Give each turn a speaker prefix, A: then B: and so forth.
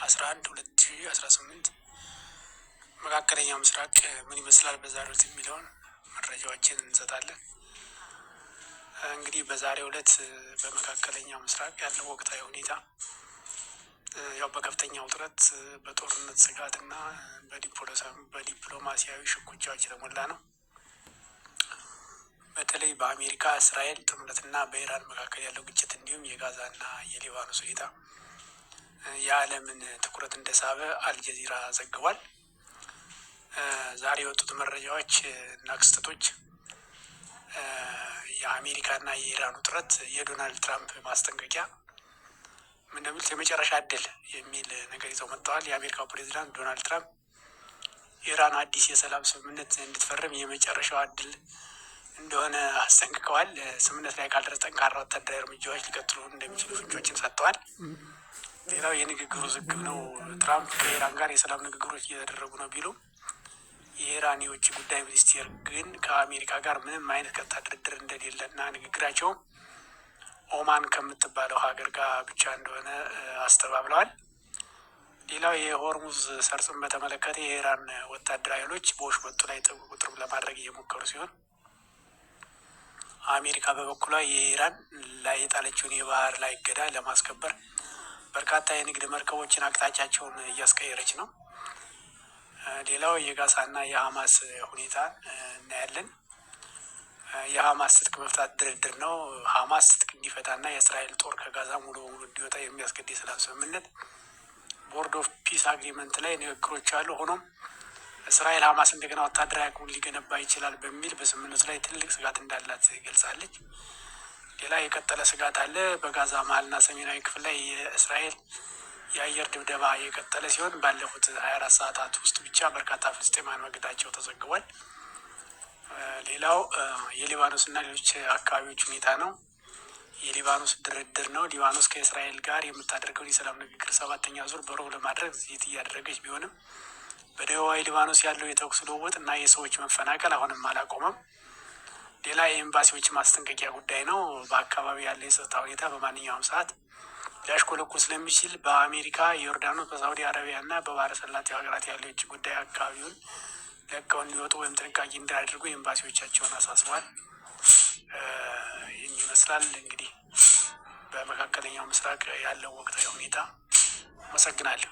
A: 11/2018 መካከለኛው ምስራቅ ምን ይመስላል በዛሬው ዕለት የሚለውን መረጃዎችን እንሰጣለን። እንግዲህ በዛሬው ዕለት በመካከለኛው ምስራቅ ያለው ወቅታዊ ሁኔታ ያው በከፍተኛ ውጥረት፣ በጦርነት ስጋትና በዲፕሎማሲያዊ ሽኩቻዎች የተሞላ ነው። በተለይ በአሜሪካ እስራኤል ጥምረትና በኢራን መካከል ያለው ግጭት እንዲሁም የጋዛና የሊባኖስ ሁኔታ የዓለምን ትኩረት እንደሳበ አልጀዚራ ዘግቧል። ዛሬ የወጡት መረጃዎች እና ክስተቶች የአሜሪካና የኢራን ውጥረት፣ የዶናልድ ትራምፕ ማስጠንቀቂያ እንደሚሉት የመጨረሻ እድል የሚል ነገር ይዘው መጥተዋል። የአሜሪካው ፕሬዚዳንት ዶናልድ ትራምፕ ኢራን አዲስ የሰላም ስምምነት እንድትፈርም የመጨረሻው እድል እንደሆነ አስጠንቅቀዋል። ስምምነት ላይ ካልደረሰ ጠንካራ ወታደራዊ እርምጃዎች ሊቀጥሉ እንደሚችሉ ፍንጮችን ሰጥተዋል። ሌላው የንግግሩ ውዝግብ ነው። ትራምፕ ከኢራን ጋር የሰላም ንግግሮች እየተደረጉ ነው ቢሉም የኢራን የውጭ ጉዳይ ሚኒስቴር ግን ከአሜሪካ ጋር ምንም አይነት ቀጥታ ድርድር እንደሌለና ንግግራቸውም ኦማን ከምትባለው ሀገር ጋር ብቻ እንደሆነ አስተባብለዋል። ሌላው የሆርሙዝ ሰርጥን በተመለከተ የኢራን ወታደራዊ ኃይሎች በወሽመጡ ላይ ጥብቅ ቁጥጥር ለማድረግ እየሞከሩ ሲሆን አሜሪካ በበኩሏ የኢራን ላይ የጣለችውን የባህር ላይ እገዳ ለማስከበር በርካታ የንግድ መርከቦችን አቅጣጫቸውን እያስቀየረች ነው። ሌላው የጋዛና የሀማስ ሁኔታ እናያለን። የሀማስ ትጥቅ መፍታት ድርድር ነው። ሀማስ ትጥቅ እንዲፈታና የእስራኤል ጦር ከጋዛ ሙሉ በሙሉ እንዲወጣ የሚያስገድድ የሰላም ስምምነት ቦርድ ኦፍ ፒስ አግሪመንት ላይ ንግግሮች አሉ። ሆኖም እስራኤል ሀማስ እንደገና ወታደራዊ አቅሙን ሊገነባ ይችላል በሚል በስምምነቱ ላይ ትልቅ ስጋት እንዳላት ገልጻለች። ሌላ የቀጠለ ስጋት አለ። በጋዛ መሀልና ሰሜናዊ ክፍል ላይ የእስራኤል የአየር ድብደባ የቀጠለ ሲሆን ባለፉት 24 ሰዓታት ውስጥ ብቻ በርካታ ፍልስጤማውያን መገደላቸው ተዘግቧል። ሌላው የሊባኖስና ሌሎች አካባቢዎች ሁኔታ ነው። የሊባኖስ ድርድር ነው። ሊባኖስ ከእስራኤል ጋር የምታደርገውን የሰላም ንግግር 7ኛ ዙር በሮብ ለማድረግ ዝግጅት እያደረገች ቢሆንም በደቡባዊ ሊባኖስ ያለው የተኩስ ልውውጥ እና የሰዎች መፈናቀል አሁንም አላቆመም። ሌላ የኤምባሲዎች ማስጠንቀቂያ ጉዳይ ነው። በአካባቢ ያለ የጸጥታ ሁኔታ በማንኛውም ሰዓት ሊያሽቆለቁል ስለሚችል በአሜሪካ፣ የዮርዳኖስ፣ በሳውዲ አረቢያ እና በባህረ ሰላጤው ሀገራት ያለው የውጭ ጉዳይ አካባቢውን ለቀው እንዲወጡ ወይም ጥንቃቄ እንዳያደርጉ ኤምባሲዎቻቸውን አሳስበዋል። ይህን ይመስላል እንግዲህ በመካከለኛው ምስራቅ ያለው ወቅታዊ ሁኔታ። አመሰግናለሁ።